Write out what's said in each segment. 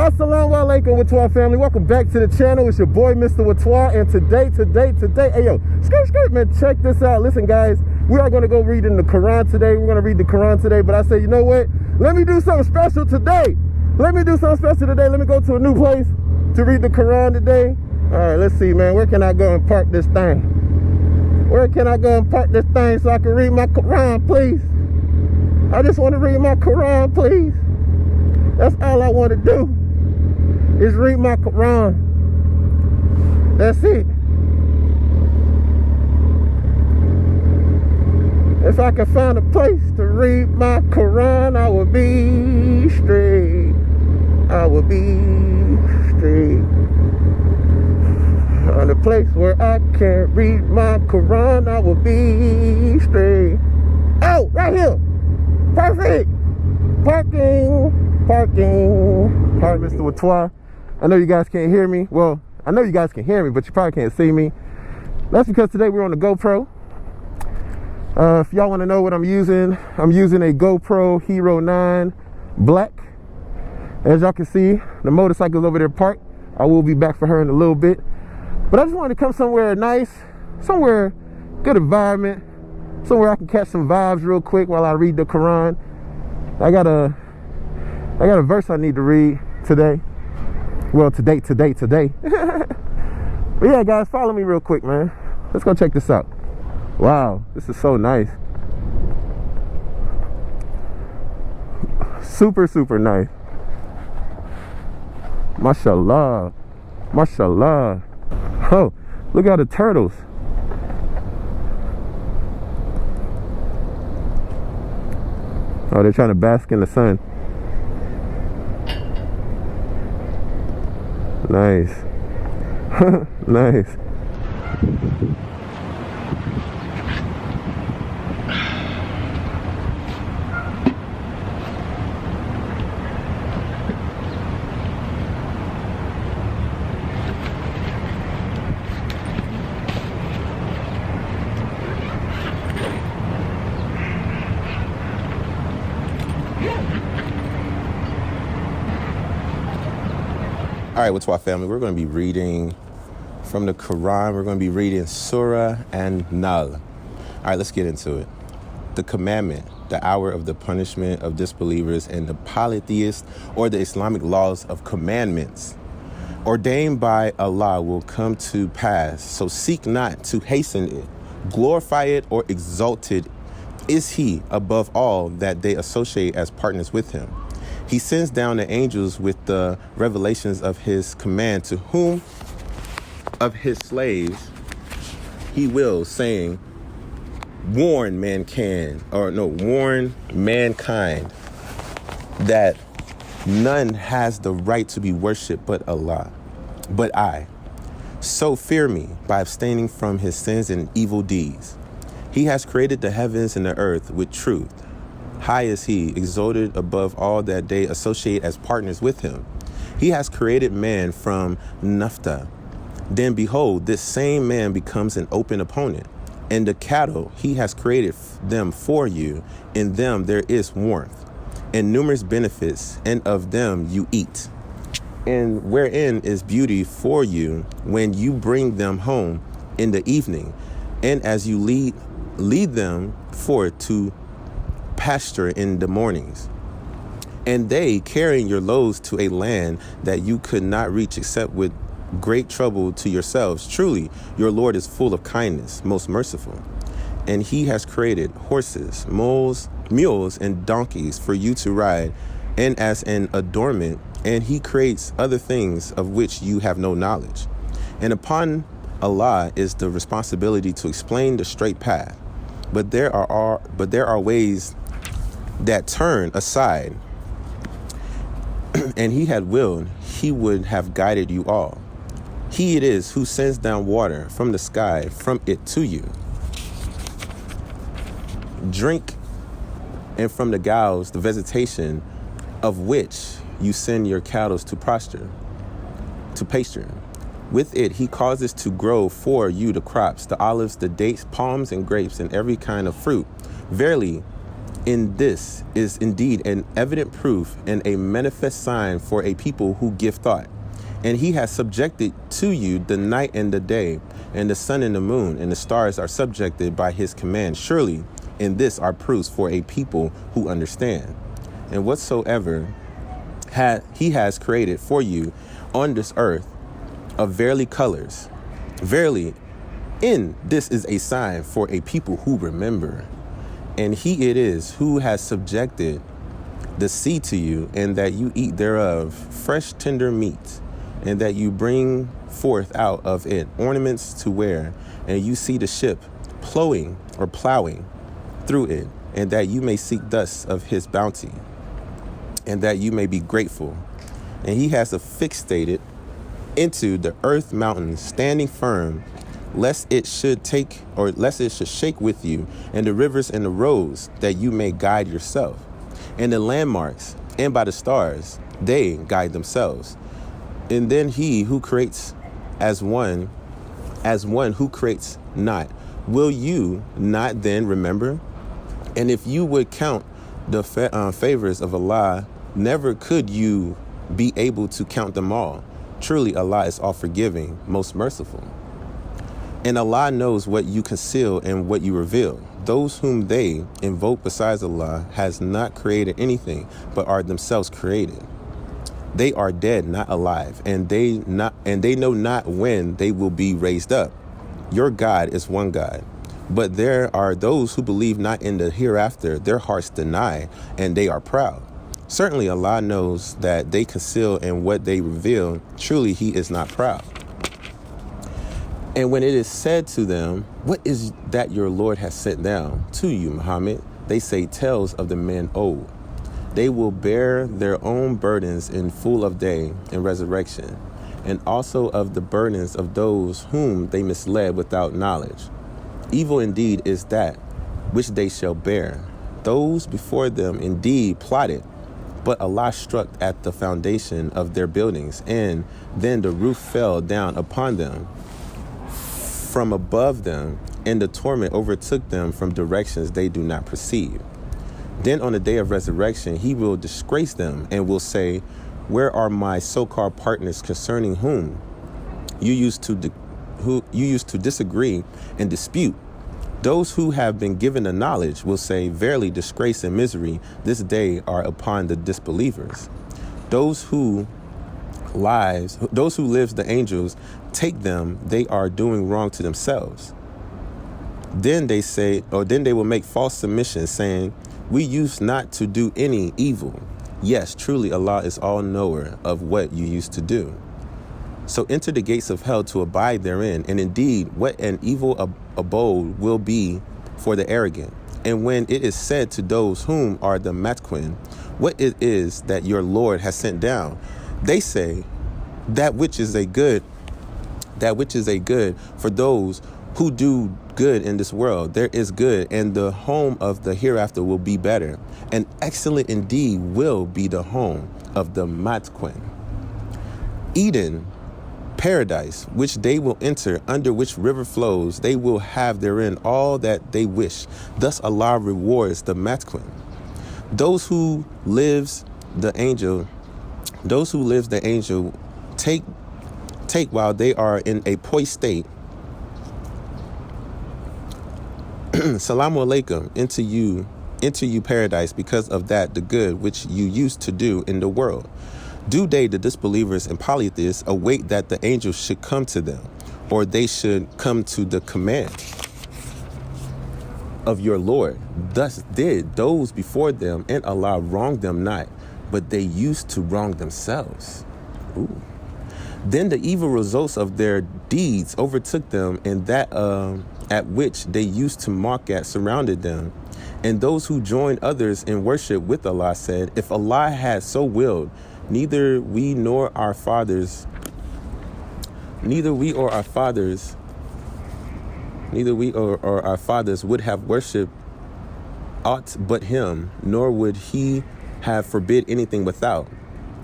Assalamu alaikum, Whaatwaa family. Welcome back to the channel. It's your boy, Mr. Whaatwaa, and today, hey yo, skirt, man, check this out. Listen, guys, we are going to go read in the Quran today. We're going to read the Quran today, but I said, you know what? Let me do something special today. Let me go to a new place to read the Quran today. All right, let's see, man. Where can I go and park this thing? Where can I go and park this thing so I can read my Quran, please? I just want to read my Quran, please. That's all I want to do is read my Quran. That's it. If I can find a place to read my Quran, I will be straight. I will be straight. On a place where I can read my Quran, I will be straight. Oh, right here. Perfect. Parking. Mr. Whaatwaa. I know you guys can't hear me. Well, I know you guys can hear me, but you probably can't see me. That's because today we're on the GoPro. If y'all want to know what I'm using a GoPro Hero 9 Black. As y'all can see, the motorcycle's over there parked. I will be back for her in a little bit. But I just wanted to come somewhere nice, somewhere good environment, somewhere I can catch some vibes real quick while I read the Quran. I got a verse I need to read today. Well, today. But yeah, guys, follow me real quick, man. Let's go check this out. Wow, this is so nice. Super nice. Mashallah. Oh, look at the turtles. Oh, they're trying to bask in the sun. Nice. Nice. All right, Whaatwaa family, we're going to be reading from the Quran. We're going to be reading Surah An-Nahl. All right, let's get into it. The commandment, the hour of the punishment of disbelievers, and the polytheist or the Islamic laws of commandments ordained by Allah will come to pass. So seek not to hasten it, glorify it, or exalt it. Is he above all that they associate as partners with him? He sends down the angels with the revelations of his command to whom of his slaves he wills, saying, warn mankind that none has the right to be worshipped but Allah, but I. So fear me by abstaining from his sins and evil deeds. He has created the heavens and the earth with truth. High is he, exalted above all that they associate as partners with him. He has created man from naphtha. Then behold, this same man becomes an open opponent. And the cattle, he has created them for you. In them there is warmth and numerous benefits, and of them you eat. And wherein is beauty for you when you bring them home in the evening, and as you lead them forth to pasture in the mornings, and they carrying your loads to a land that you could not reach except with great trouble to yourselves. Truly, your Lord is full of kindness, most merciful. And he has created horses, mules, and donkeys for you to ride, and as an adornment, and he creates other things of which you have no knowledge. And upon Allah is the responsibility to explain the straight path. But there are ways that turn aside, and he had willed, he would have guided you all. He it is who sends down water from the sky, from it to you. Drink, and from the goughs, the vegetation of which you send your cattle to pasture. With it he causes to grow for you the crops, the olives, the dates, palms, and grapes, and every kind of fruit. Verily, In this is indeed an evident proof and a manifest sign for a people who give thought. And he has subjected to you the night and the day, and the sun and the moon, and the stars are subjected by his command. Surely in this are proofs for a people who understand. And whatsoever he has created for you on this earth of verily colors, verily in this is a sign for a people who remember. And he it is who has subjected the sea to you, and that you eat thereof fresh tender meat, and that you bring forth out of it ornaments to wear, and you see the ship plowing through it, and that you may seek thus of his bounty, and that you may be grateful. And he has affixed it into the earth mountains, standing firm, lest it should shake with you, and the rivers and the roads, that you may guide yourself. And the landmarks, and by the stars, they guide themselves. And then he who creates as one who creates not, will you not then remember? And if you would count the favors of Allah, never could you be able to count them all. Truly, Allah is all forgiving, most merciful. And Allah knows what you conceal and what you reveal. Those whom they invoke besides Allah has not created anything, but are themselves created. They are dead, not alive, and they know not when they will be raised up. Your God is one God. But there are those who believe not in the hereafter, their hearts deny, and they are proud. Certainly Allah knows that they conceal and what they reveal. Truly, he is not proud. And when it is said to them, what is that your Lord has sent down to you, Muhammad? They say, tales of the men old. They will bear their own burdens in full of day and resurrection, and also of the burdens of those whom they misled without knowledge. Evil indeed is that which they shall bear. Those before them indeed plotted, but Allah struck at the foundation of their buildings, and then the roof fell down upon them from above them, and the torment overtook them from directions they do not perceive. Then on the day of resurrection, he will disgrace them and will say, where are my so-called partners concerning whom you used to disagree and dispute? Those who have been given the knowledge will say, verily disgrace and misery this day are upon the disbelievers. Those who lives the angels take them, they are doing wrong to themselves. Then they will make false submissions, saying, we used not to do any evil. Yes, truly Allah is all knower of what you used to do. So enter the gates of hell to abide therein, and indeed what an evil abode will be for the arrogant. And when it is said to those whom are the matquin, what it is that your Lord has sent down, they say, that which is a good for those who do good in this world. There is good, and the home of the hereafter will be better. And excellent indeed will be the home of the matquin. Eden, paradise, which they will enter, under which river flows, they will have therein all that they wish. Thus Allah rewards the matquin. Those who lives the angel take while they are in a poised state. Salamu alaikum, into you paradise, because of that the good which you used to do in the world. Do they, the disbelievers and polytheists, await that the angels should come to them, or they should come to the command of your Lord? Thus did those before them, and Allah wronged them not, but they used to wrong themselves. Ooh. Then the evil results of their deeds overtook them, and that at which they used to mock at surrounded them. And those who joined others in worship with Allah said, if Allah had so willed, neither we or our fathers would have worshipped aught but him, nor would he have forbid anything without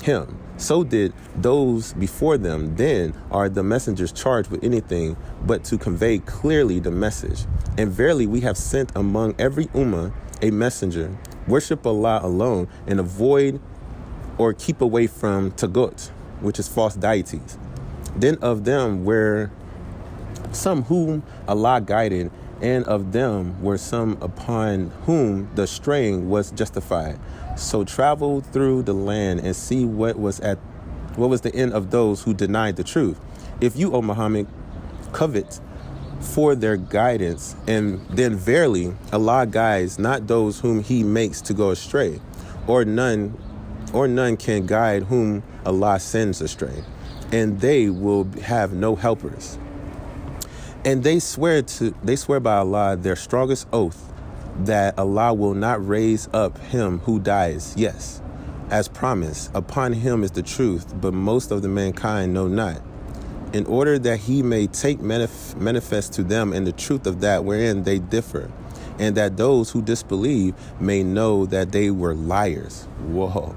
him. So did those before them. Then are the messengers charged with anything but to convey clearly the message. And verily we have sent among every ummah a messenger, Worship Allah alone and avoid or keep away from tagut, which is false deities. Then of them were some whom Allah guided, and of them were some upon whom the straying was justified. So travel through the land and see what was the end of those who denied the truth. If you, O Muhammad, covet for their guidance, and then verily Allah guides not those whom he makes to go astray, or none can guide whom Allah sends astray, and they will have no helpers. And they swear by Allah their strongest oath that Allah will not raise up him who dies. Yes, as promised, upon him is the truth, but most of the mankind know not. In order that he may take manifest to them in the truth of that wherein they differ, and that those who disbelieve may know that they were liars. Whoa.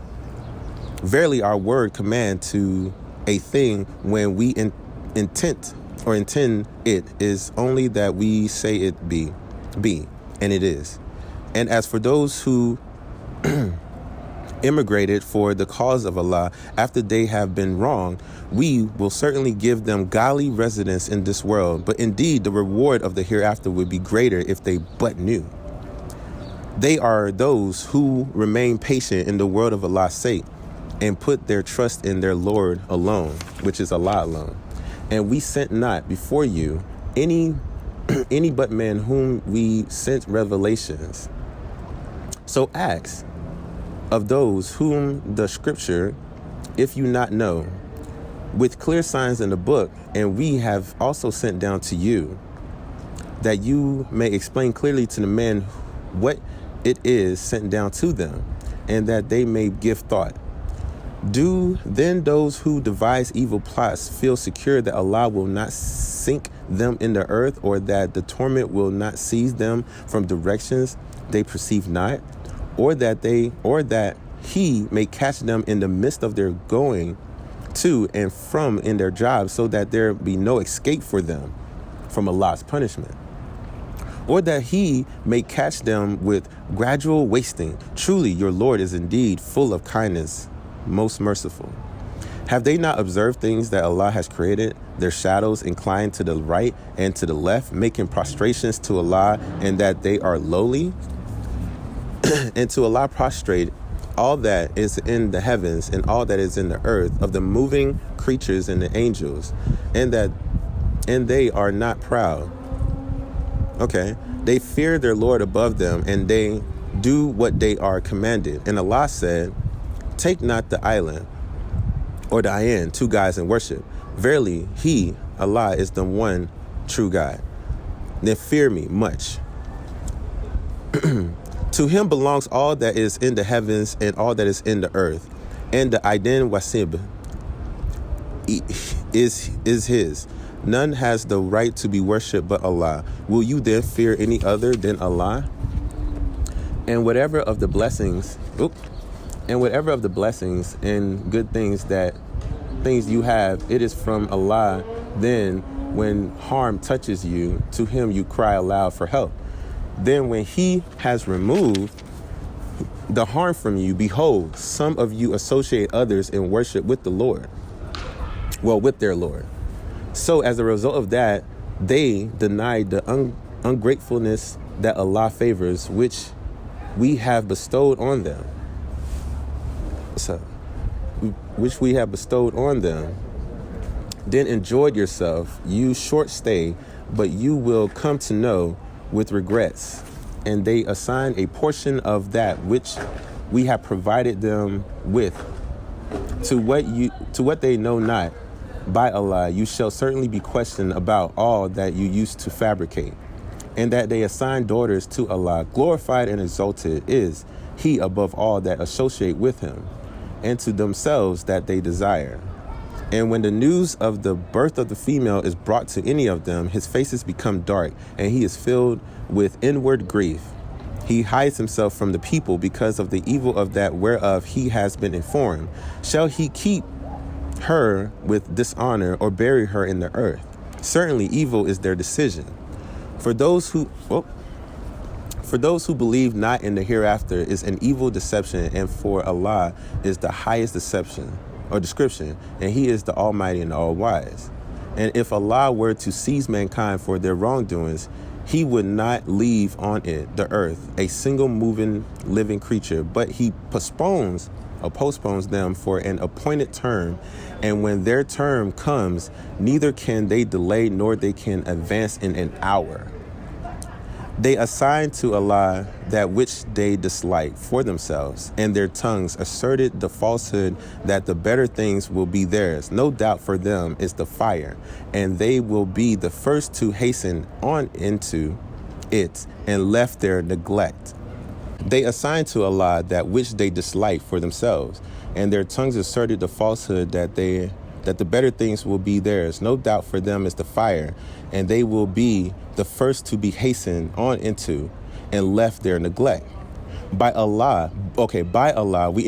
Verily our word command to a thing when we intend it is only that we say it be, and it is. And as for those who immigrated for the cause of Allah after they have been wronged, we will certainly give them godly residence in this world, but indeed the reward of the hereafter would be greater if they but knew. They are those who remain patient in the world of Allah's sake and put their trust in their Lord alone, which is Allah alone. And we sent not before you any but men whom we sent revelations. So ask of those whom the scripture, if you not know, with clear signs in the book, and we have also sent down to you, that you may explain clearly to the men what it is sent down to them, and that they may give thought. Do then those who devise evil plots feel secure that Allah will not sink them in the earth, or that the torment will not seize them from directions they perceive not, or that he may catch them in the midst of their going to and from in their jobs, so that there be no escape for them from Allah's punishment, or that he may catch them with gradual wasting. Truly your Lord is indeed full of kindness, most merciful. Have they not observed things that Allah has created, their shadows inclined to the right and to the left, making prostrations to Allah, and that they are lowly? And to Allah prostrate all that is in the heavens and all that is in the earth, of the moving creatures and the angels, and they are not proud. Okay. They fear their Lord above them, and they do what they are commanded. And Allah said, take not the island or the ayin, two gods in worship. Verily, he, Allah, is the one true God. Then fear me much. To him belongs all that is in the heavens and all that is in the earth. And the ayin wasib is his. None has the right to be worshipped but Allah. Will you then fear any other than Allah? And whatever of the blessings, and good things you have, it is from Allah. Then when harm touches you, to him you cry aloud for help. Then when he has removed the harm from you, behold, some of you associate others in worship with the Lord. Well, with their Lord. So as a result of that, they denied the ungratefulness that Allah favors, which we have bestowed on them. Then enjoyed yourself, you short stay, but you will come to know with regrets. And they assign a portion of that which we have provided them with to what they know not. By Allah, you shall certainly be questioned about all that you used to fabricate. And that they assign daughters to Allah, glorified and exalted is he above all that associate with him, and to themselves that they desire. And when the news of the birth of the female is brought to any of them, his faces become dark, and he is filled with inward grief. He hides himself from the people because of the evil of that whereof he has been informed. Shall he keep her with dishonor or bury her in the earth? Certainly evil is their decision. For those who For those who believe not in the hereafter is an evil deception, and for Allah is the highest deception or description, and He is the Almighty and the All-Wise. And if Allah were to seize mankind for their wrongdoings, He would not leave on it, the earth, a single moving living creature, but He postpones them for an appointed term, and when their term comes, neither can they delay nor they can advance in an hour. They assign to Allah that which they dislike for themselves, and their tongues asserted the falsehood that the better things will be theirs. No doubt for them is the fire, and they will be the first to hasten on into it and left their neglect. They assign to Allah that which they dislike for themselves, and their tongues asserted the falsehood that the better things will be theirs. No doubt for them is the fire, and they will be the first to be hastened on into and left their neglect. By Allah, we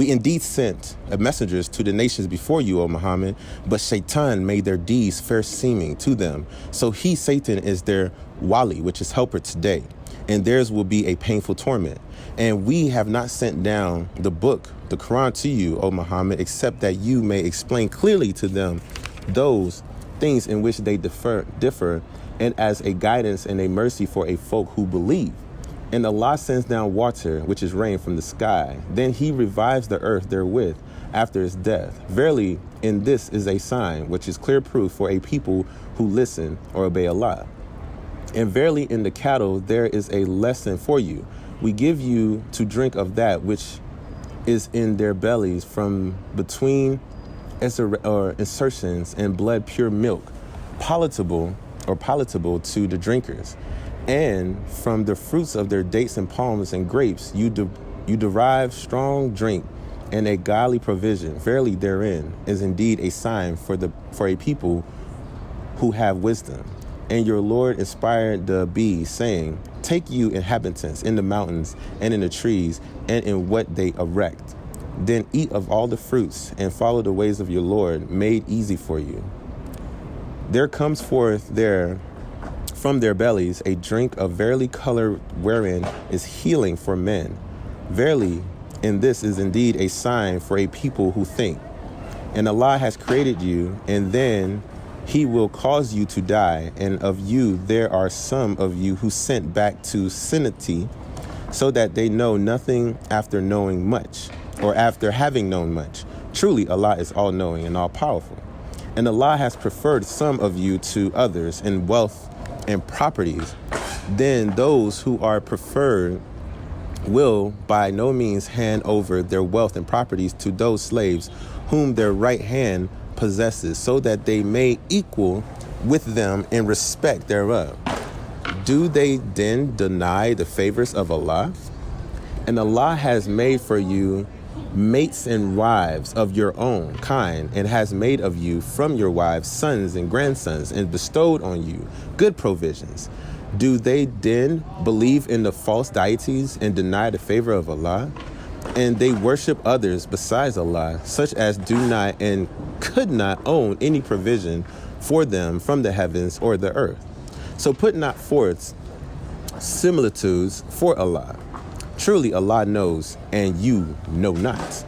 indeed sent messengers to the nations before you, O Muhammad, but Shaitan made their deeds fair seeming to them. So he, Satan, is their wali, which is helper today, and theirs will be a painful torment. And we have not sent down the book, the Quran, to you, O Muhammad, except that you may explain clearly to them those things in which they differ, and as a guidance and a mercy for a folk who believe. And Allah sends down water, which is rain from the sky. Then He revives the earth therewith after its death. Verily, in this is a sign, which is clear proof for a people who listen or obey Allah. And verily, in the cattle there is a lesson for you. We give you to drink of that which is in their bellies from between insertions and blood, pure milk, palatable to the drinkers. And from the fruits of their dates and palms and grapes, you derive strong drink and a godly provision. Verily, therein is indeed a sign for a people who have wisdom. And your Lord inspired the bees, saying, take you inhabitants in the mountains and in the trees and in what they erect. Then eat of all the fruits and follow the ways of your Lord, made easy for you. There comes forth from their bellies a drink of verily color wherein is healing for men. Verily, in this is indeed a sign for a people who think. And Allah has created you, and then He will cause you to die, and of you there are some of you who sent back to sanity, so that they know nothing after knowing much, or after having known much. Truly, Allah is all-knowing and all-powerful. And Allah has preferred some of you to others in wealth and properties. Then those who are preferred will by no means hand over their wealth and properties to those slaves whom their right hand possesses, so that they may equal with them in respect thereof. Do they then deny the favors of Allah? And Allah has made for you mates and wives of your own kind, and has made of you from your wives sons and grandsons, and bestowed on you good provisions. Do they then believe in the false deities and deny the favor of Allah? And they worship others besides Allah, such as do not and could not own any provision for them from the heavens or the earth. So put not forth similitudes for Allah. Truly Allah knows, and you know not.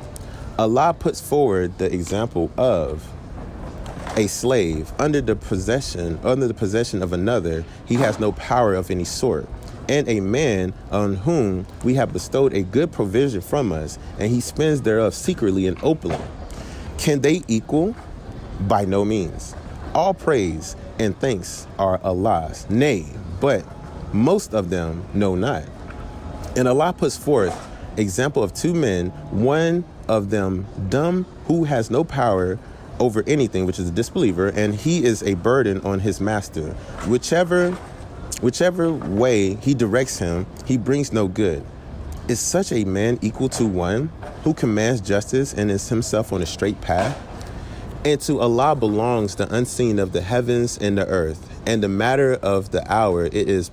Allah puts forward the example of a slave under the possession of another. He has no power of any sort. And a man on whom we have bestowed a good provision from us, and he spends thereof secretly and openly. Can they equal? By no means. All praise and thanks are Allah's. Nay, but most of them know not. And Allah puts forth example of two men, one of them dumb, who has no power over anything, which is a disbeliever, and he is a burden on his master. Whichever way he directs him, he brings no good. Is such a man equal to one who commands justice and is himself on a straight path? And to Allah belongs the unseen of the heavens and the earth, and the matter of the hour is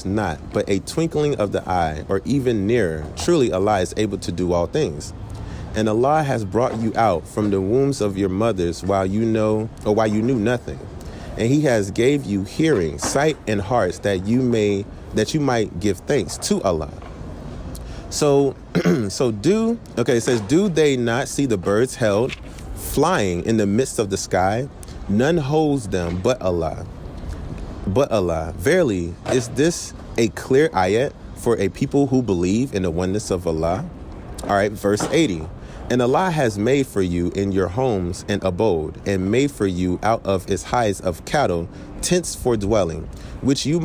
not, but a twinkling of the eye, or even nearer. Truly Allah is able to do all things. And Allah has brought you out from the wombs of your mothers while you knew nothing. and he has gave you hearing, sight, and hearts that you might give thanks to Allah. So it says, do they not see the birds held flying in the midst of the sky? None holds them but Allah. Verily, is this a clear ayat for a people who believe in the oneness of Allah? All right, verse 80. And Allah has made for you in your homes an abode, and made for you out of its hides of cattle tents for dwelling, which you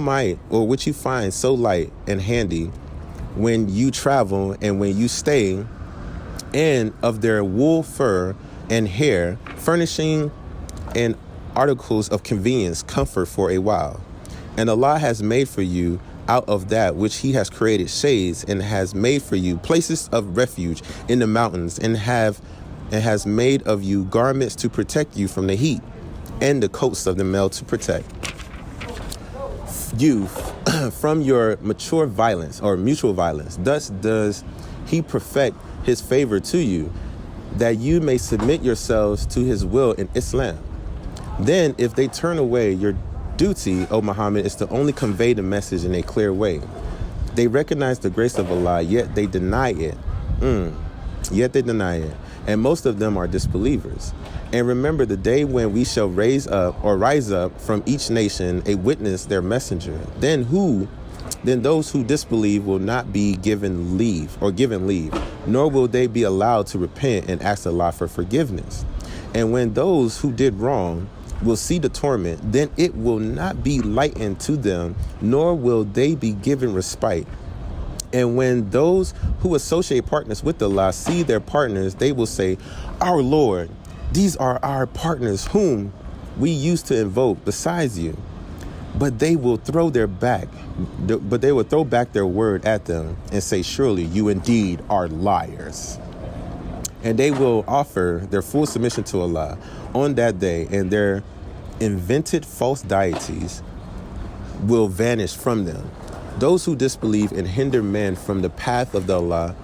find so light and handy when you travel and when you stay, and of their wool, fur, and hair, furnishing and articles of convenience, comfort for a while. And Allah has made for you out of that which he has created shades, and has made for you places of refuge in the mountains, and has made of you garments to protect you from the heat, and the coats of the male to protect you from your mutual violence. Thus does he perfect his favor to you, that you may submit yourselves to his will in Islam. Then if they turn away, your duty, O Muhammad, is to only convey the message in a clear way. They recognize the grace of Allah, yet they deny it. And most of them are disbelievers. And remember the day when we shall rise up from each nation a witness, their messenger. Then those who disbelieve will not be given leave, nor will they be allowed to repent and ask Allah for forgiveness. And when those who did wrong will see the torment, then it will not be lightened to them, nor will they be given respite. And when those who associate partners with Allah see their partners, they will say, our Lord, these are our partners whom we used to invoke besides you. But they will throw back their word at them and say, surely you indeed are liars. And they will offer their full submission to Allah on that day, and their invented false deities will vanish from them. Those who disbelieve and hinder men from the path of Allah,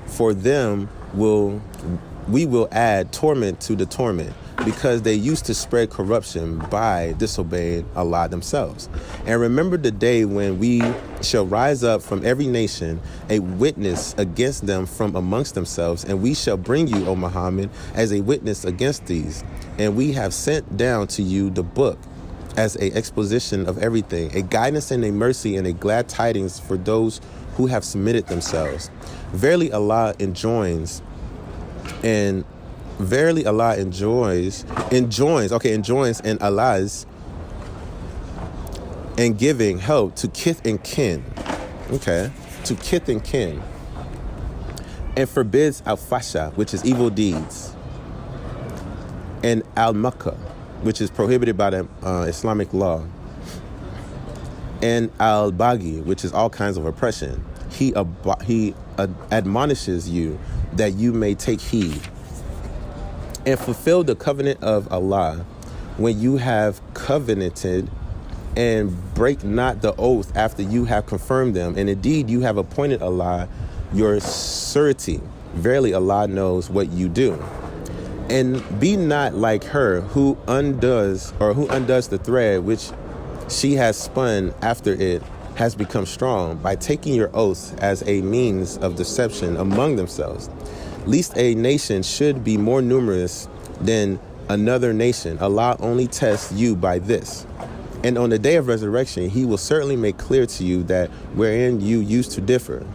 for them we will add torment to the torment, because they used to spread corruption by disobeying Allah themselves. And remember the day when we shall rise up from every nation a witness against them from amongst themselves, and we shall bring you, O Muhammad, as a witness against these. And we have sent down to you the book as a exposition of everything, a guidance and a mercy and a glad tidings for those who have submitted themselves. Verily Allah enjoins and Allah's and giving help to kith and kin. To kith and kin. And forbids al-fasha, which is evil deeds, and al-makka, which is prohibited by the Islamic law, and al-baghi, which is all kinds of oppression. He admonishes you that you may take heed and fulfill the covenant of Allah when you have covenanted, and break not the oath after you have confirmed them. And indeed, you have appointed Allah your surety. Verily, Allah knows what you do. And be not like her who undoes the thread which she has spun after it has become strong, by taking your oaths as a means of deception among themselves. Lest a nation should be more numerous than another nation. Allah only tests you by this. And on the day of resurrection, he will certainly make clear to you that wherein you used to differ.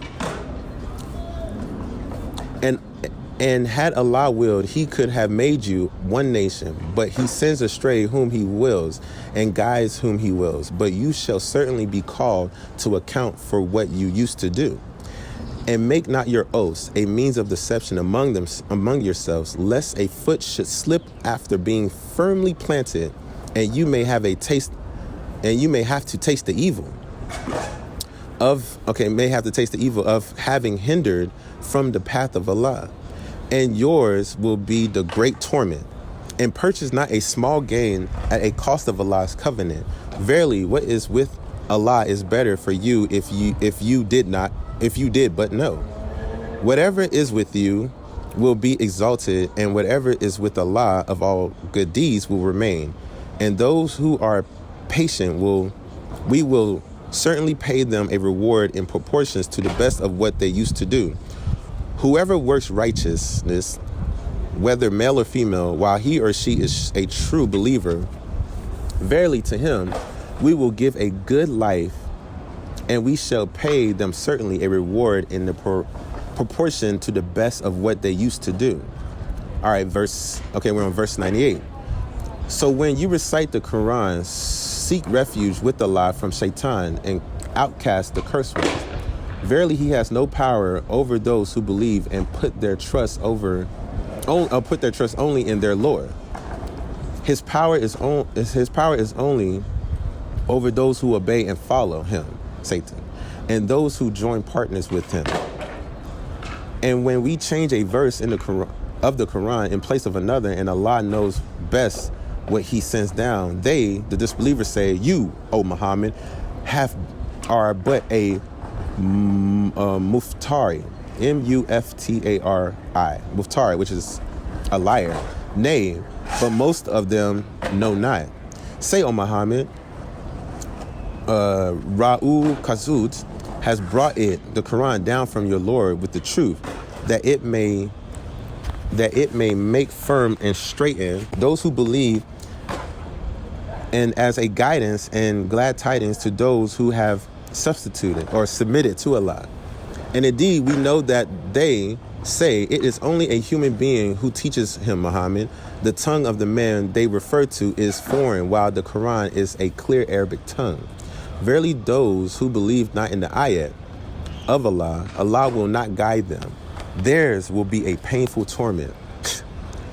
And had Allah willed, he could have made you one nation, but he sends astray whom he wills and guides whom he wills. But you shall certainly be called to account for what you used to do. And make not your oaths a means of deception among yourselves, lest a foot should slip after being firmly planted, and you may have to taste the evil of having hindered from the path of Allah. And yours will be the great torment. And purchase not a small gain at a cost of Allah's covenant. Verily, what is with Allah is better for you if you did but know. Whatever is with you will be exalted, and whatever is with Allah of all good deeds will remain. And those who are patient we will certainly pay them a reward in proportions to the best of what they used to do. Whoever works righteousness, whether male or female, while he or she is a true believer, verily to him we will give a good life, and we shall pay them certainly a reward in the proportion to the best of what they used to do. All right, we're on verse 98. So when you recite the Quran, seek refuge with Allah from Shaitan and outcast the curse words. Verily, he has no power over those who believe and put their trust only in their Lord. His power is only over those who obey and follow him, Satan, and those who join partners with him. And when we change a verse in the Quran in place of another, and Allah knows best what he sends down, the disbelievers say, you, O Muhammad, are but a muftari, muftari, muftari, which is a liar. Nay, but most of them know not. Say, O Muhammad, Ra'u Kazut has brought the Quran down from your Lord with the truth, that it may make firm and straighten those who believe, and as a guidance and glad tidings to those who have substituted or submitted to Allah. And indeed, we know that they say it is only a human being who teaches him, Muhammad. The tongue of the man they refer to is foreign, while the Quran is a clear Arabic tongue. Verily, those who believe not in the ayat of Allah, Allah will not guide them. Theirs will be a painful torment.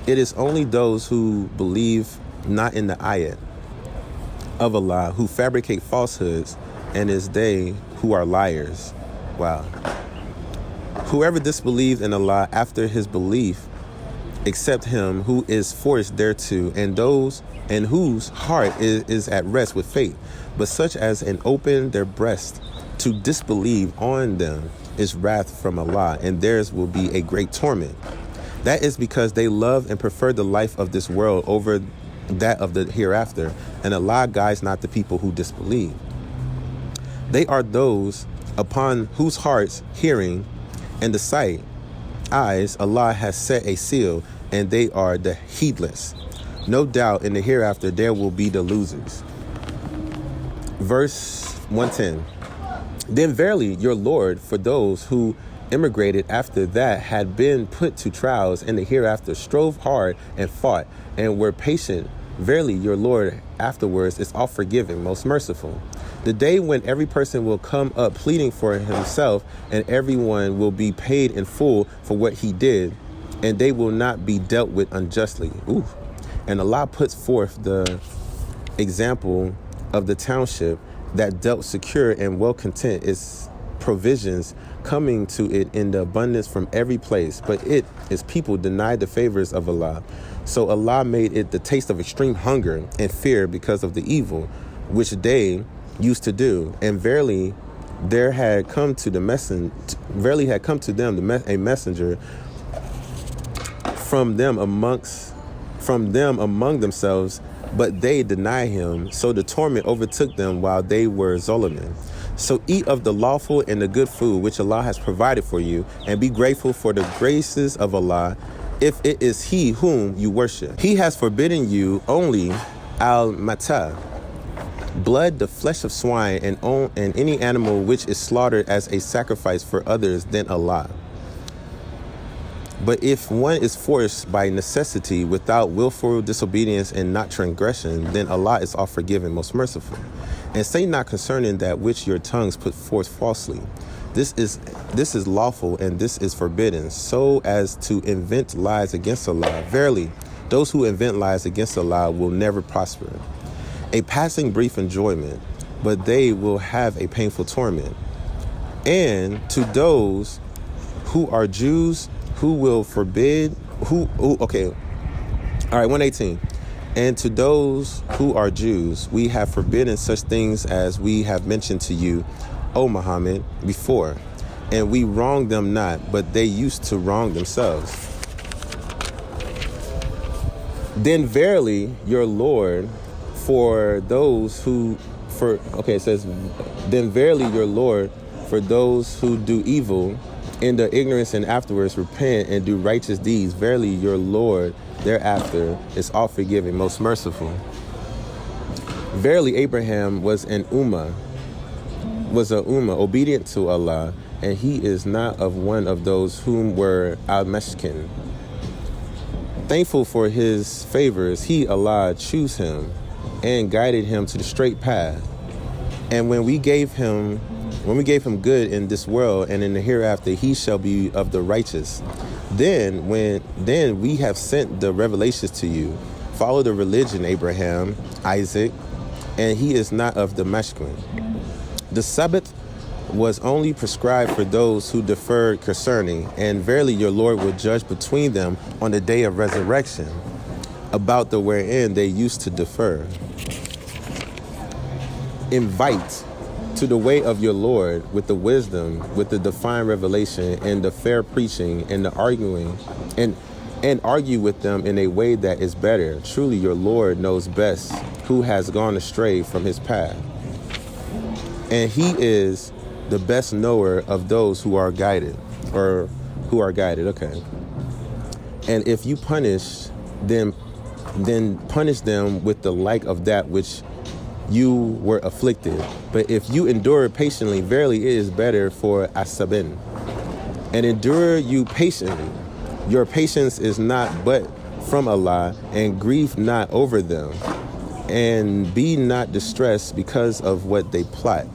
It is only those who believe not in the ayat of Allah who fabricate falsehoods, and is they who are liars. Wow. Whoever disbelieves in Allah after his belief, except him who is forced thereto, and whose heart is at rest with faith, but such as open their breast to disbelieve on them is wrath from Allah, and theirs will be a great torment. That is because they love and prefer the life of this world over that of the hereafter, and Allah guides not the people who disbelieve. They are those upon whose hearts hearing and the sight, eyes, Allah has set a seal, and they are the heedless. No doubt in the hereafter there will be the losers. Verse 110. Then verily your Lord, for those who immigrated after that had been put to trials in the hereafter, strove hard and fought and were patient. Verily your Lord afterwards is all forgiving, most merciful. The day when every person will come up pleading for himself, and everyone will be paid in full for what he did, and they will not be dealt with unjustly. Ooh. And Allah puts forth the example of the township that dealt secure and well content, its provisions coming to it in the abundance from every place. But its people denied the favors of Allah. So Allah made it the taste of extreme hunger and fear because of the evil which they used to do. And verily there had come to them a messenger from them among themselves, but they deny him. So the torment overtook them while they were zalimin. So eat of the lawful and the good food which Allah has provided for you, and be grateful for the graces of Allah, if it is he whom you worship. He has forbidden you only al-mata, blood, the flesh of swine, and any animal which is slaughtered as a sacrifice for others than Allah. But if one is forced by necessity without willful disobedience and not transgression, then Allah is all forgiving, most merciful. And say not concerning that which your tongues put forth falsely. This is lawful, and this is forbidden, so as to invent lies against Allah. Verily, those who invent lies against Allah will never prosper. A passing brief enjoyment, but they will have a painful torment. And to those who are Jews, who will forbid, okay. All right, 118. And to those who are Jews, we have forbidden such things as we have mentioned to you, O Muhammad, before. And we wrong them not, but they used to wrong themselves. Then verily your Lord, it says, then verily your Lord, for those who do evil in the ignorance and afterwards repent and do righteous deeds, verily your Lord thereafter is all forgiving, most merciful. Verily Abraham was a ummah, obedient to Allah, and he is not of one of those whom were al-mashkin. Thankful for his favors, he, Allah, chose him and guided him to the straight path. And when we gave him good in this world and in the hereafter, he shall be of the righteous. Then we have sent the revelations to you. Follow the religion, Abraham, Isaac, and he is not of the mashkin. The Sabbath was only prescribed for those who deferred concerning, and verily your Lord will judge between them on the day of resurrection about the wherein they used to defer. Invite to the way of your Lord with the wisdom, with the divine revelation, and the fair preaching, and the arguing, and argue with them in a way that is better. Truly your Lord knows best who has gone astray from his path. And he is the best knower of those who are guided, okay. And if you punish them, then punish them with the like of that which you were afflicted. But if you endure patiently, verily it is better for asabin. And endure you patiently. Your patience is not but from Allah, and grieve not over them, and be not distressed because of what they plot.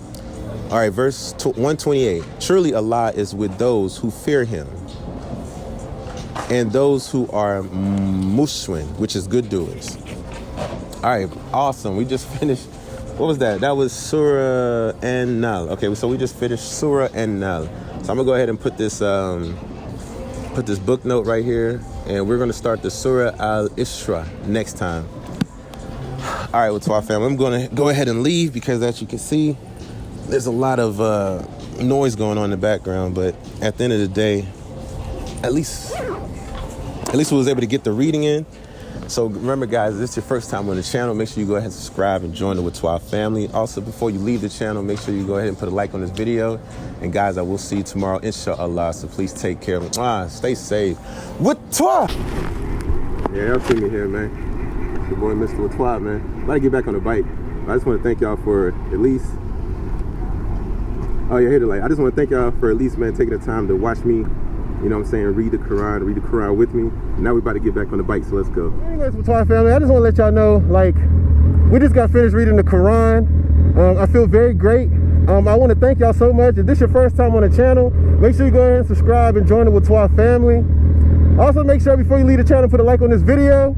All right, verse 128. Truly Allah is with those who fear him, and those who are mushwin, which is good doers. All right, awesome. We just finished. What was that? That was Surah An-Nahl. Okay, so we just finished Surah An-Nahl. So I'm gonna go ahead and put this book note right here, and we're gonna start the Surah Al-Isra next time. All right, Whaatwaa family, I'm gonna go ahead and leave because, as you can see, there's a lot of noise going on in the background. But at the end of the day, at least we was able to get the reading in. So remember, guys, if this is your first time on the channel, make sure you go ahead and subscribe and join the Whaatwaa family. Also, before you leave the channel, make sure you go ahead and put a like on this video. And guys, I will see you tomorrow, inshallah. So please take care. Stay safe. Whaatwaa! Yeah, y'all see me here, man. It's your boy, Mr. Whaatwaa, man. I'm about to get back on the bike. I just want to thank y'all for at least... Oh, yeah, hit the light. I just want to thank y'all for at least, man, taking the time to watch me, you know what I'm saying, read the Quran with me. Now we're about to get back on the bike, so let's go. Anyways, Whaatwaa family, I just want to let y'all know, like, we just got finished reading the Quran. I feel very great. I want to thank y'all so much. If this is your first time on the channel, make sure you go ahead and subscribe and join the Whaatwaa family. Also, make sure before you leave the channel, put a like on this video.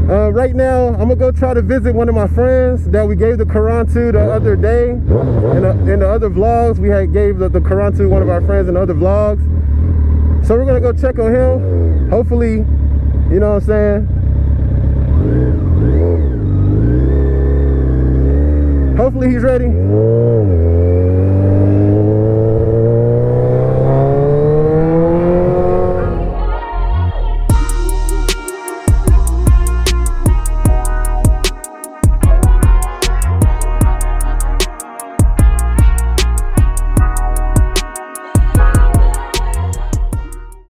Right now, I'm gonna go try to visit one of my friends that we gave the Quran to the other day. In the other vlogs, we had gave the Quran to one of our friends in the other vlogs. So we're gonna go check on him. Hopefully, you know what I'm saying? Hopefully he's ready.